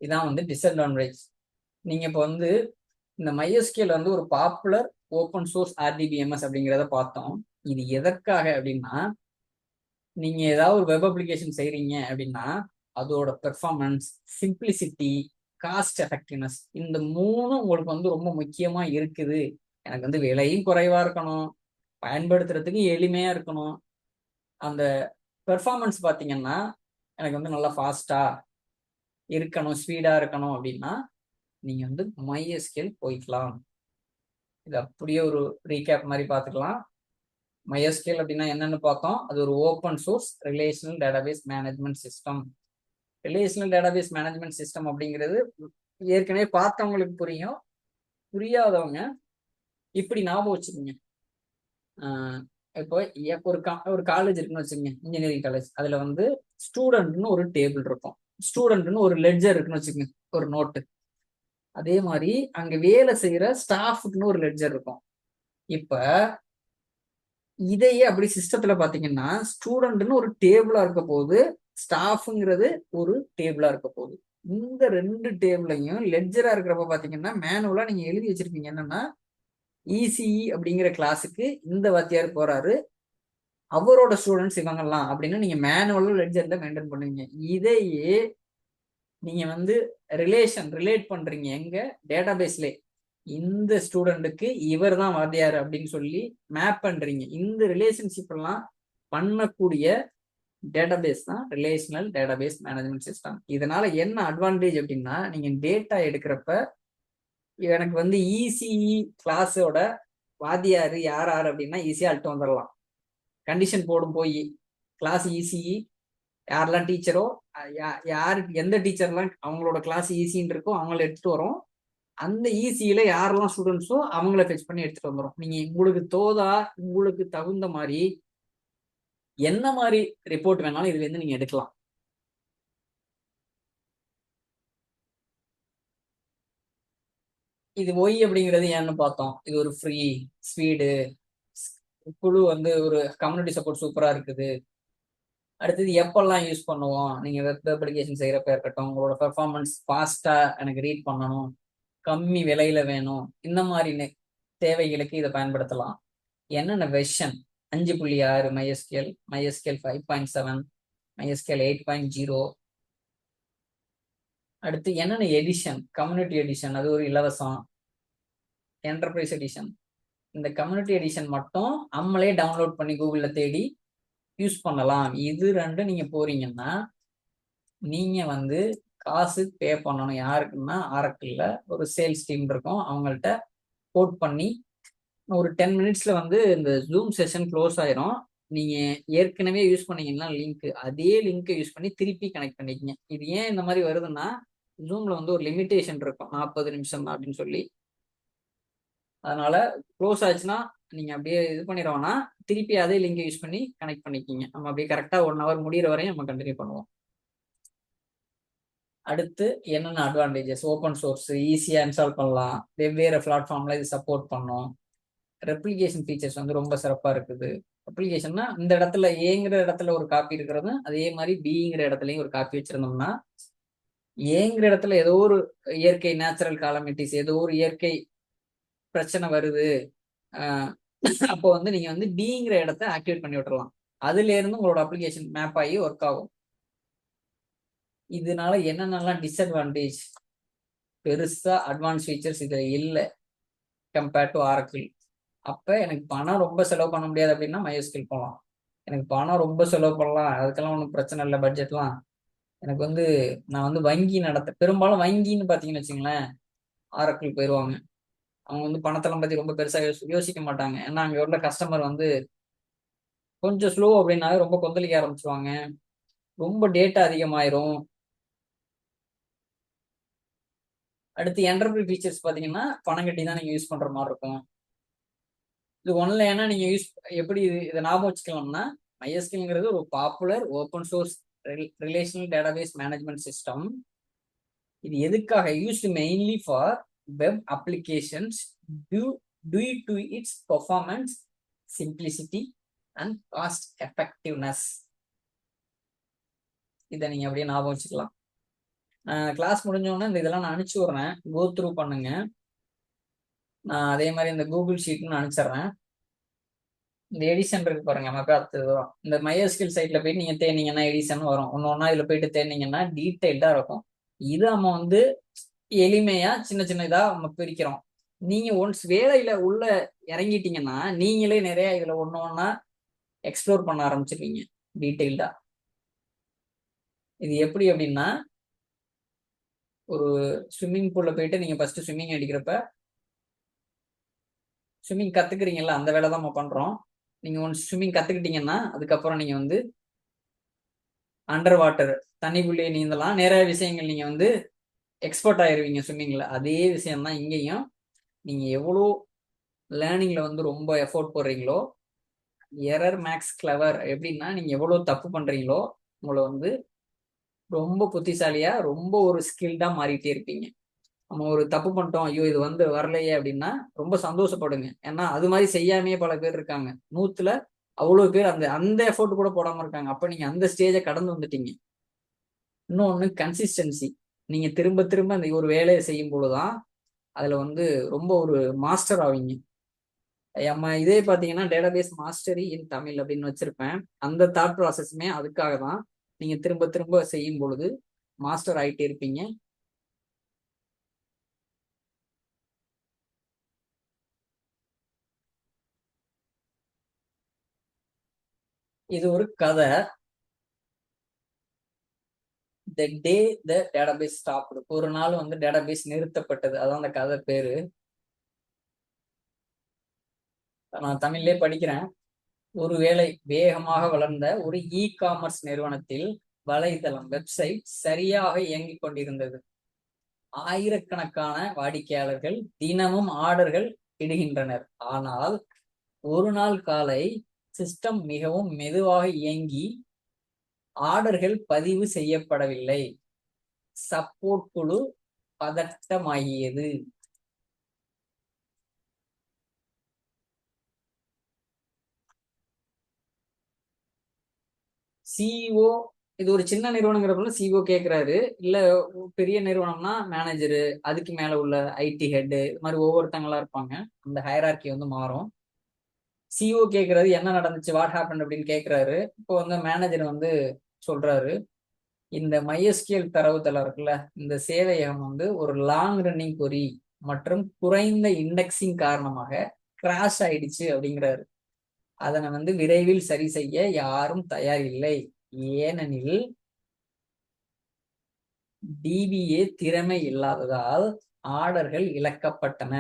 இதான் வந்து டிஸ்அட்வான்டேஜ். நீங்க இப்போ வந்து இந்த MySQL வந்து ஒரு பாப்புலர் ஓப்பன் சோர்ஸ் RDBMS அப்படிங்கிறத பார்த்தோம். இது எதற்காக அப்படின்னா நீங்க ஏதாவது ஒரு வெப் அப்ளிகேஷன் செய்றீங்க அப்படின்னா அதோட பெர்ஃபார்மன்ஸ், சிம்பிளிசிட்டி, காஸ்ட் எஃபெக்டிவ்னஸ், இந்த மூணும் உங்களுக்கு வந்து ரொம்ப முக்கியமா இருக்குது. எனக்கு வந்து விலையும் குறைவா இருக்கணும், பயன்படுத்துறதுக்கு எளிமையா இருக்கணும், அந்த பெர்ஃபார்மன்ஸ் பார்த்தீங்கன்னா எனக்கு வந்து நல்லா ஃபாஸ்டா இருக்கணும், ஸ்பீடா இருக்கணும் அப்படின்னா நீங்க வந்து MySQL போய்க்கலாம். இது அப்படியே ஒரு ரீகேப் மாதிரி பார்த்துக்கலாம். MySQL அப்படின்னா என்னன்னு பார்த்தோம். அது ஒரு open source relational database management system. Relational database management system அப்படிங்கிறது ஏற்கனவே பார்த்தவங்களுக்கு புரியும், புரியாதவங்க இப்படி ஞாபகம் வச்சுக்கோங்க. இப்போ ஒரு காலேஜ் இருக்குன்னு வச்சுக்கோங்க, இன்ஜினியரிங் காலேஜ். அதுல வந்து ஸ்டூடெண்ட்னு ஒரு டேபிள் இருக்கும், ஸ்டூடெண்ட்னு ஒரு லெட்ஜர் இருக்குன்னு வச்சுக்கோங்க, ஒரு நோட்டு. அதே மாதிரி அங்க வேலை செய்யற ஸ்டாஃப்க்குன்னு ஒரு லெட்ஜர் இருக்கும். இப்ப இதையே அப்படி சிஸ்டத்துல பாத்தீங்கன்னா ஸ்டூடெண்ட்னு ஒரு டேபிளா இருக்க போகுது, ஸ்டாஃப்ங்கிறது ஒரு டேபிளா இருக்க போகுது. இந்த ரெண்டு டேபிளையும் லெட்ஜரா இருக்கிறப்ப பாத்தீங்கன்னா மேனுவலா நீங்க எழுதி வச்சிருப்பீங்க. என்னன்னா ECE அப்படிங்கிற கிளாஸுக்கு இந்த வாத்தியார் போறாரு, அவரோட ஸ்டூடெண்ட்ஸ் இவங்கெல்லாம் அப்படின்னு நீங்க மேனுவலா லெட்ஜர்ல மெயின்டைன் பண்ணுவீங்க. இதையே நீங்க வந்து ரிலேட் பண்றீங்க எங்க டேட்டாபேஸ்ல, இந்த ஸ்டூடெண்ட்டுக்கு இவர் தான் வாத்தியார் அப்படின்னு சொல்லி மேப் பண்றீங்க. இந்த ரிலேஷன்ஷிப் எல்லாம் பண்ணக்கூடிய டேட்டாபேஸ் தான் ரிலேஷனல் டேட்டாபேஸ் மேனேஜ்மெண்ட் சிஸ்டம். இதனால என்ன அட்வான்டேஜ் அப்படின்னா நீங்க டேட்டா எடுக்கிறப்ப எனக்கு வந்து ECE கிளாஸோட வாத்தியார் யார் அப்படின்னா ஈஸியா அழுட்டு வந்துடலாம். கண்டிஷன் போடும் போய் கிளாஸ் ECE யாரெல்லாம் டீச்சரோ, யாரு எந்த டீச்சர்லாம் அவங்களோட கிளாஸ் ECன்னு இருக்கோ அவங்கள எடுத்துட்டு வரோம். அந்த ECல யாரெல்லாம் ஸ்டூடெண்ட்ஸோ அவங்கள ஃபெச் பண்ணி எடுத்துட்டு வந்துடும். நீங்க உங்களுக்கு தகுந்த மாதிரி என்ன மாதிரி ரிப்போர்ட் வேணாலும் இதுல இருந்து நீங்க எடுக்கலாம். இது ஒய் அப்படிங்கிறது ஏன்னு பார்த்தோம். இது ஒரு ஃப்ரீ ஸ்பீடு குழு வந்து ஒரு கம்யூனிட்டி சப்போர்ட் சூப்பரா இருக்குது. அடுத்தது எப்பெல்லாம் யூஸ் பண்ணுவோம், நீங்க வெப் அப்ளிகேஷன் செய்யறப்ப இருக்கட்டும், உங்களோட பெர்ஃபார்மன்ஸ் ஃபாஸ்டா எனக்கு ரீட் பண்ணணும், கம்மி விலையில வேணும், இந்த மாதிரி தேவைகளுக்கு இதை பயன்படுத்தலாம். என்னென்ன வெர்ஷன் 5.6 MySQL, MySQL 5.7, MySQL 8.0. அடுத்து என்னென்ன எடிஷன், கம்யூனிட்டி எடிஷன் அது ஒரு இலவசம், என்டர்பிரைஸ் எடிஷன். இந்த கம்யூனிட்டி எடிஷன் மட்டும் நம்மளே டவுன்லோட் பண்ணி கூகுளில் தேடி யூஸ் பண்ணலாம். இது ரெண்டும் நீங்க போறீங்கன்னா நீங்க வந்து காசு பே பண்ணணும். யாருக்குன்னா ஆரக்கிள்ல ஒரு சேல்ஸ் டீம் இருக்கும், அவங்கள்ட்ட கோட் பண்ணி ஒரு 10 மினிட்ஸ்ல வந்து இந்த ஜூம் செஷன் க்ளோஸ் ஆயிரும். நீங்க ஏற்கனவே யூஸ் பண்ணீங்கன்னா லிங்க், அதே லிங்கை யூஸ் பண்ணி திருப்பி கனெக்ட் பண்ணிக்கங்க. இது ஏன் இந்த மாதிரி வருதுன்னா ஜூம்ல வந்து ஒரு லிமிட்டேஷன் இருக்கும், 40 நிமிஷம் தான் அப்படின்னு சொல்லி. அதனால க்ளோஸ் ஆச்சுன்னா நீங்க அப்படியே இது பண்ணிடுவோம்னா திருப்பி அதே லிங்கை யூஸ் பண்ணி கனெக்ட் பண்ணிக்கிங்க. நம்ம அப்படியே கரெக்டா 1 ஹவர் முடிகிற வரையும் நம்ம கண்டினியூ பண்ணுவோம். அடுத்து என்னென்ன அட்வான்டேஜஸ், ஓப்பன் சோர்ஸ் ஈஸியாக இன்ஸ்டால் பண்ணலாம், வெவ்வேறு பிளாட்ஃபார்ம்ல இது சப்போர்ட் பண்ணும். ரெப்ளிகேஷன் ஃபீச்சர்ஸ் வந்து ரொம்ப சிறப்பாக இருக்குது. ரெப்ளிகேஷன்னா இந்த இடத்துல ஏங்கிற இடத்துல ஒரு காப்பி இருக்கிறது, அதே மாதிரி பிங்கிற இடத்துலையும் ஒரு காப்பி வச்சிருந்தோம்னா ஏங்கிற இடத்துல ஏதோ ஒரு இயற்கை நேச்சுரல் காலமிட்டிஸ், ஏதோ ஒரு இயற்கை பிரச்சனை வருது, அப்போ வந்து நீங்க வந்து பிங்கிற இடத்த ஆக்டிவேட் பண்ணி விட்டுறலாம். அதுல இருந்து உங்களோட அப்ளிகேஷன் மேப் ஆகி ஒர்க் ஆகும். இதனால என்னென்னலாம் டிஸ்அட்வான்டேஜ், பெருசா அட்வான்ஸ் ஃபீச்சர்ஸ் இதுல இல்லை கம்பேர்ட் டு ஆரக்கிள். அப்ப எனக்கு பணம் ரொம்ப செலவு பண்ண முடியாது அப்படின்னா MySQL போகலாம். எனக்கு பணம் ரொம்ப செலவு பண்ணலாம், அதுக்கெல்லாம் ஒன்றும் பிரச்சனை இல்லை, பட்ஜெட்லாம். எனக்கு வந்து நான் வந்து வங்கி பெரும்பாலும் வங்கின்னு பார்த்தீங்கன்னு வச்சுங்களேன், ஆரக்கிள் போயிடுவாங்க. அவங்க வந்து பணத்தெல்லாம் பத்தி ரொம்ப பெருசா யோசிக்க மாட்டாங்க. ஏன்னா அங்க உள்ள கஸ்டமர் வந்து கொஞ்சம் ஸ்லோ அப்படின்னாவே ரொம்ப கொந்தளிக்க ஆரம்பிச்சுவாங்க, ரொம்ப டேட்டா அதிகமாயிரும். அடுத்து என்டர்பிரைஸ் ஃபீச்சர்ஸ் பார்த்தீங்கன்னா பணம் கட்டி தான் நீங்க யூஸ் பண்ற மாதிரி இருக்கும். இது ஒன்லைனா நீங்க யூஸ் எப்படி இதை ஞாபகம் வச்சுக்கலாம்னா, MySQLங்கிறது ஒரு popular open source relational database management system. இது எதுக்காக used mainly for web applications due to its performance, simplicity and cost effectiveness. இதை நீங்க அப்படியே ஞாபகம் வச்சுக்கலாம். கிளாஸ் முடிஞ்சோடனே இந்த இதெல்லாம் நான் அனுப்பிச்சு விடுறேன், கோ த்ரூ பண்ணுங்க. நான் அதே மாதிரி இந்த கூகுள் ஷீட்னு அனுப்பிச்சிடுறேன். இந்த எடிஷன் இருக்கு பாருங்க, நமக்கு அடுத்தது வரும். இந்த MySQL சைட்ல போயிட்டு நீங்க தேடினீங்கன்னா எடிஷன் வரும். ஒன்னா இதுல போயிட்டு தேடினீங்கன்னா டீடைல்டா இருக்கும். இது நம்ம வந்து எளிமையா சின்ன சின்ன இதா நம்ம பிரிக்கிறோம். நீங்க ஒன்ஸ் வேலையில உள்ள இறங்கிட்டீங்கன்னா நீங்களே நிறைய இதுல ஒன்னா எக்ஸ்ப்ளோர் பண்ண ஆரம்பிச்சிருவீங்க டீடைல்டா. இது எப்படி அப்படின்னா, ஒரு ஸ்விம்மிங் பூல்ல போயிட்டு நீங்க ஃபர்ஸ்ட் ஸ்விம்மிங் அடிக்கிறப்ப ஸ்விம்மிங் கத்துக்கிறீங்கல்ல, அந்த வேலை தான் நம்ம பண்றோம். நீங்க ஒன்ஸ் ஸ்விம்மிங் கத்துக்கிட்டீங்கன்னா அதுக்கப்புறம் நீங்க வந்து அண்டர் வாட்டர் தண்ணிக்குள்ளேயே நீந்தலாம், நிறைய விஷயங்கள் நீங்க வந்து எக்ஸ்பர்ட் ஆயிருவீங்க ஸ்விம்மிங்ல. அதே விஷயம் தான் இங்கேயும். நீங்க எவ்வளோ லேர்னிங்ல வந்து ரொம்ப எஃபோர்ட் போடுறீங்களோ, எரர் மேக்ஸ் கிளவர் எப்படின்னா நீங்க எவ்வளவு தப்பு பண்றீங்களோ உங்களை வந்து ரொம்ப புத்திசாலியா ரொம்ப ஒரு ஸ்கில்டா மாறிட்டே இருப்பீங்க. நம்ம ஒரு தப்பு பண்ணிட்டோம், ஐயோ இது வந்து வரலையே அப்படின்னா ரொம்ப சந்தோஷப்படுங்க. ஏன்னா அது மாதிரி செய்யாமையே பல பேர் இருக்காங்க. 100ல அவ்வளவு பேர் அந்த அந்த எஃபோர்ட் கூட போடாம இருக்காங்க. அப்ப நீங்க அந்த ஸ்டேஜை கடந்து வந்துட்டீங்க. இன்னொன்னு கன்சிஸ்டன்சி. நீங்க திரும்ப திரும்ப அந்த ஒரு வேலையை செய்யும் பொழுதுதான் அதுல வந்து ரொம்ப ஒரு மாஸ்டர் ஆவீங்க. நம்ம இதே பார்த்தீங்கன்னா டேட்டாபேஸ் மாஸ்டரி இன் தமிழ் அப்படின்னு வச்சிருப்பேன். அந்த தாட் ப்ராசஸுமே அதுக்காக தான். நீங்க திரும்ப திரும்ப செய்யும் பொழுது மாஸ்டர் ஆகிட்டே இருப்பீங்க. இது ஒரு கதை. த டே த டேட்டாபேஸ் ஸ்டாப்டு. ஒரு நாள் வந்து டேட்டாபேஸ் நிறுத்தப்பட்டது, அதான் அந்த கதை பேரு. நான் தமிழ்லயே படிக்கிறேன். ஒருவேளை வேகமாக வளர்ந்த ஒரு காமர்ஸ் நிறுவனத்தில் வலைதளம் வெப்சைட் சரியாக இயங்கிக் கொண்டிருந்தது. ஆயிரக்கணக்கான வாடிக்கையாளர்கள் தினமும் ஆர்டர்கள் இடுகின்றனர். ஆனால் ஒரு நாள் காலை சிஸ்டம் மிகவும் மெதுவாக இயங்கி ஆர்டர்கள் பதிவு செய்யப்படவில்லை. சப்போர்ட் குழு பதட்டமாகியது. CEO இது ஒரு சின்ன நிறுவனங்கிறப்ப சிஓ கேட்குறாரு, இல்ல பெரிய நிறுவனம்னா மேனேஜரு, அதுக்கு மேல உள்ள ஐடி ஹெட், இது மாதிரி ஒவ்வொருத்தங்களா இருப்பாங்க. அந்த ஹையரார்கி வந்து மாறும். சிஓ கேட்கறது என்ன நடந்துச்சு, வாட் ஹேப்பன் அப்படின்னு கேட்கிறாரு. இப்போ வந்து மேனேஜர் வந்து சொல்றாரு, இந்த MySQL தரவுத்தளம் இருக்குல்ல, இந்த சேவையகம் வந்து ஒரு லாங் ரன்னிங் கொரி மற்றும் குறைந்த இண்டெக்ஸிங் காரணமாக கிராஷ் ஆயிடுச்சு அப்படிங்கிறாரு. அதனை வந்து விரைவில் சரி செய்ய யாரும் தயார் இல்லை, ஏனெனில் டிபிஏ திறமை இல்லாததால் ஆர்டர்கள் இழக்கப்பட்டன.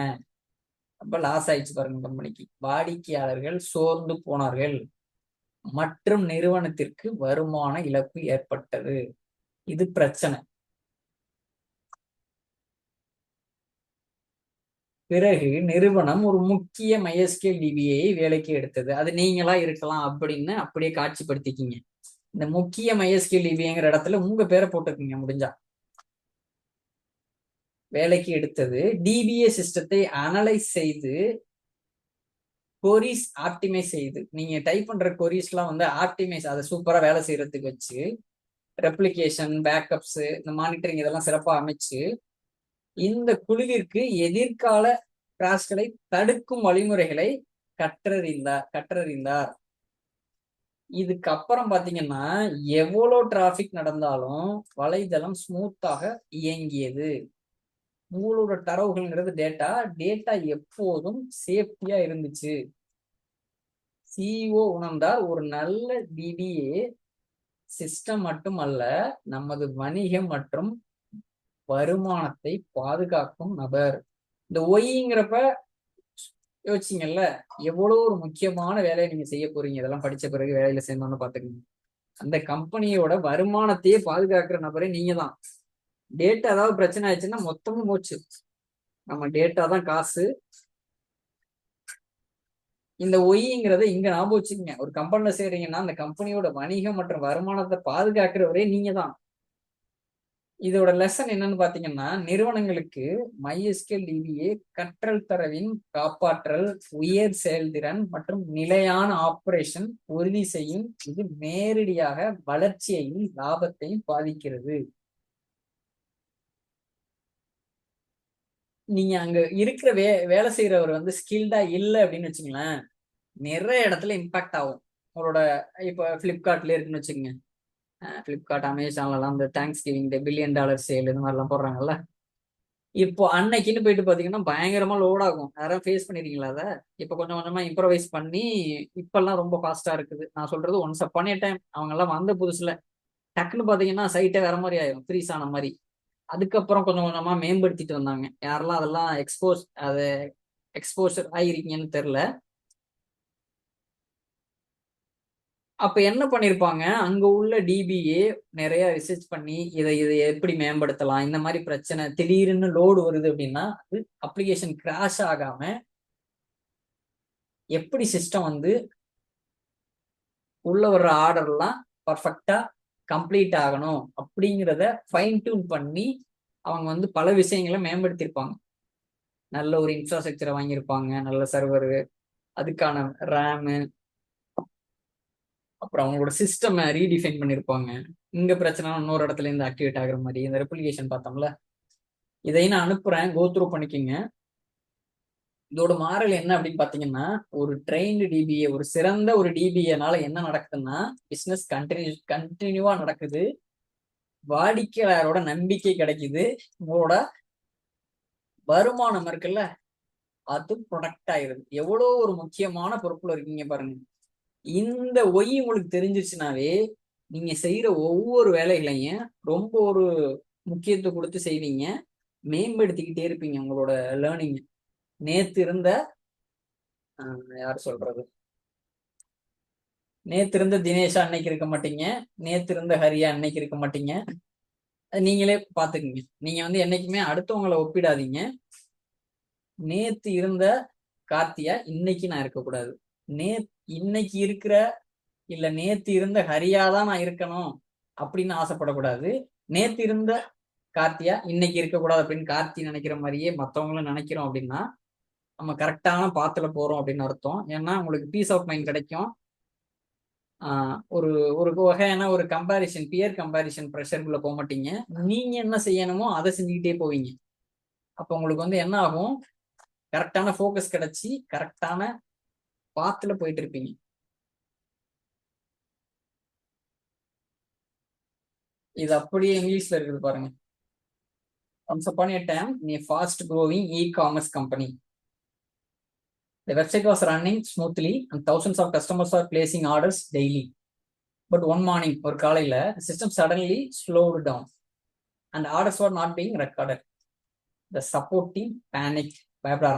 அப்ப லாஸ் ஆயிடுச்சு பாருங்க கம்பெனிக்கு. வாடிக்கையாளர்கள் சோர்ந்து போனார்கள் மற்றும் நிறுவனத்திற்கு வருமான இழப்பு ஏற்பட்டது. இது பிரச்சனை. பிறகு நிறுவனம் ஒரு முக்கிய MySQL DBயை வேலைக்கு எடுத்தது. அது நீங்களா இருக்கலாம் அப்படின்னு அப்படியே காட்சிப்படுத்திக்கிங்க. இந்த முக்கிய MySQL DBங்கிற இடத்துல உங்க பேரை போட்டுருக்கீங்க முடிஞ்சா. வேலைக்கு எடுத்தது டிபிஏ சிஸ்டத்தை அனலைஸ் செய்து கொரிஸ் ஆப்டிமைஸ் செய்யுது. நீங்க டைப் பண்ற கொரிஸ்லாம் வந்து ஆப்டிமைஸ், அதை சூப்பரா வேலை செய்யறதுக்கு வச்சு ரெப்ளிகேஷன், பேக்கப்ஸ், இந்த மானிட்டரிங் இதெல்லாம் சிறப்பா அமைச்சு இந்த குழுவிற்கு எதிர்கால கிராஷ்களை தடுக்கும் வழிமுறைகளை கற்றறிந்தார். இதுக்கப்புறம் பாத்தீங்கன்னா எவ்வளோ டிராபிக் நடந்தாலும் வலைதளம் ஸ்மூத்தாக இயங்கியது. உங்களோட தரவுகள்ங்கிறது டேட்டா எப்போதும் சேஃப்டியா இருந்துச்சு. சிஇஓ உணர்ந்தார், ஒரு நல்ல டிபிஏ சிஸ்டம் மட்டுமல்ல, நமது வணிகம் மற்றும் வருமானத்தை பாதுகாக்கும் நபர். இந்த ஒய்ங்கிறப்ப யோசிச்சிங்கல்ல, எவ்வளவு ஒரு முக்கியமான வேலையை நீங்க செய்ய போறீங்க. இதெல்லாம் படிச்ச பிறகு வேலையில சேர்ந்தோன்னு பாத்துக்கீங்க. அந்த கம்பெனியோட வருமானத்தையே பாதுகாக்கிற நபரே நீங்க தான். டேட்டா ஏதாவது பிரச்சனை ஆயிடுச்சுன்னா மொத்தமும் போச்சு. நம்ம டேட்டா தான் காசு. இந்த ஒய்ங்கிறத இங்க ஞாபகம் வச்சுக்கோங்க. ஒரு கம்பெனில செய்றீங்கன்னா அந்த கம்பெனியோட வணிகம் மற்றும் வருமானத்தை பாதுகாக்கிறவரே நீங்க தான். இதோட லெசன் என்னன்னு பாத்தீங்கன்னா, நிறுவனங்களுக்கு MySQL DBA கற்றல் தரவின் காப்பாற்றல், உயர் செயல்திறன் மற்றும் நிலையான ஆபரேஷன் உறுதி செய்யும். இது நேரடியாக வளர்ச்சியையும் லாபத்தையும் பாதிக்கிறது. நீங்க அங்க இருக்கிற வேலை செய்யறவர் வந்து ஸ்கில்டா இல்லை அப்படின்னு வச்சுங்களேன், நிறைய இடத்துல இம்பாக்ட் ஆகும். உங்களோட இப்ப பிளிப்கார்ட்ல இருக்குன்னு வச்சுக்கோங்க. பிளிப்கார்ட், அமேசான்லாம் இந்த தேங்க்ஸ் கிவிங் $1 பில்லியன் சேல் இது மாதிரிலாம் போடுறாங்கல்ல. இப்போ அன்னைக்குன்னு போயிட்டு பாத்தீங்கன்னா பயங்கரமா லோட் ஆகும். யாராவது ஃபேஸ் பண்ணிருக்கீங்களா அதை? இப்ப கொஞ்சம் கொஞ்சமா இம்ப்ரவைஸ் பண்ணி இப்பெல்லாம் ரொம்ப ஃபாஸ்டா இருக்குது. நான் சொல்றது ஒன்ஸ் அப்பான் ஏ டைம் அவங்க எல்லாம் வந்த புதுசுல டக்குன்னு பாத்தீங்கன்னா சைட்டே வேற மாதிரி ஆயிரும், ஃப்ரீஸ் ஆன மாதிரி. அதுக்கப்புறம் கொஞ்சம் கொஞ்சமா மேம்படுத்திட்டு வந்தாங்க. யாரெல்லாம் அதெல்லாம் எக்ஸ்போசர் ஆகிருக்கீங்கன்னு தெரியல. அப்ப என்ன பண்ணிருப்பாங்க, அங்க உள்ள டிபிஏ நிறைய ரிசர்ச் பண்ணி இதை எப்படி மேம்படுத்தலாம். இந்த மாதிரி பிரச்சனை திடீர்னு லோடு வருது அப்படின்னா அது அப்ளிகேஷன் கிராஷ் ஆகாம எப்படி சிஸ்டம் வந்து உள்ள வர்ற ஆர்டர்லாம் பர்ஃபெக்டா கம்ப்ளீட் ஆகணும் அப்படிங்கிறத ஃபைன் டியூன் பண்ணி அவங்க வந்து பல விஷயங்களை மேம்படுத்தியிருப்பாங்க. நல்ல ஒரு இன்ஃப்ராஸ்ட்ரக்சரை வாங்கியிருப்பாங்க, நல்ல சர்வரு, அதுக்கான ரேமு, அப்புறம் அவங்களோட சிஸ்டம் ரீடிஃபைன் பண்ணிருப்பாங்க. இங்க பிரச்சனை இன்னொரு இடத்துல இருந்து ஆக்டிவேட் ஆகுற மாதிரி இந்த ரெப்ளிகேஷன் பார்த்தோம்ல, இதையும் நான் அனுப்புறேன், கோ த்ரூ பண்ணிக்கோங்க. இதோட மாறல் என்ன அப்படின்னு பாத்தீங்கன்னா, ஒரு ட்ரெயின்டு டிபிஏ, ஒரு சிறந்த ஒரு டிபிஏனால என்ன நடக்குதுன்னா பிசினஸ் கண்டினியூவா நடக்குது, வாடிக்கையாளரோட நம்பிக்கை கிடைக்குது, உங்களோட வருமானம் இருக்குல்ல அது ப்ரொடக்ட் ஆயிருது. எவ்வளோ ஒரு முக்கியமான பொறுப்புல இருக்கீங்க பாருங்க. இந்த ஒய் உங்களுக்கு தெரிஞ்சிருச்சுனாவே நீங்க செய்யற ஒவ்வொரு வேலைகளையும் ரொம்ப ஒரு முக்கியத்துவம் கொடுத்து செய்வீங்க, மேம்படுத்திக்கிட்டே இருப்பீங்க உங்களோட லேர்னிங். நேத்து இருந்த தினேஷா அன்னைக்கு இருக்க மாட்டீங்க, நேத்து இருந்த ஹரியா அன்னைக்கு இருக்க மாட்டீங்க. அது நீங்களே பாத்துக்குங்க. நீங்க வந்து என்னைக்குமே அடுத்தவங்களை ஒப்பிடாதீங்க. நேத்து இருந்த கார்த்தியா இன்னைக்கு நான் இருக்கக்கூடாது, இன்னைக்கு இருக்கிற இல்ல நேத்து இருந்த ஹரியாதான் நான் இருக்கணும் அப்படின்னு ஆசைப்படக்கூடாது. நேத்து இருந்த கார்த்தியா இன்னைக்கு இருக்கக்கூடாது அப்படின்னு கார்த்தி நினைக்கிற மாதிரியே மற்றவங்களும் நினைக்கிறோம் அப்படின்னா நம்ம கரெக்டான பாத்துல போறோம் அப்படின்னு அர்த்தம். ஏன்னா உங்களுக்கு பீஸ் ஆஃப் மைண்ட் கிடைக்கும். ஒரு ஒரு வகையான ஒரு கம்பாரிசன், பியர் கம்பாரிசன் ப்ரெஷருக்குள்ள போக மாட்டீங்க. நீங்க என்ன செய்யணுமோ அதை செஞ்சுக்கிட்டே போவீங்க. அப்போ உங்களுக்கு வந்து என்ன ஆகும், கரெக்டான ஃபோக்கஸ் கிடைச்சி கரெக்டான பாத்துல போயிட்டு இருப்பீங்க. இது அப்படியே இங்கிலீஷ்ல இருக்குது பாருங்க. Once upon a time, in a fast growing e-commerce company, the website was running smoothly and thousands of customers were placing orders daily. But one morning, ஒரு காலையில the system suddenly slowed down and orders were not being recorded. The support team panicked. பயப்பட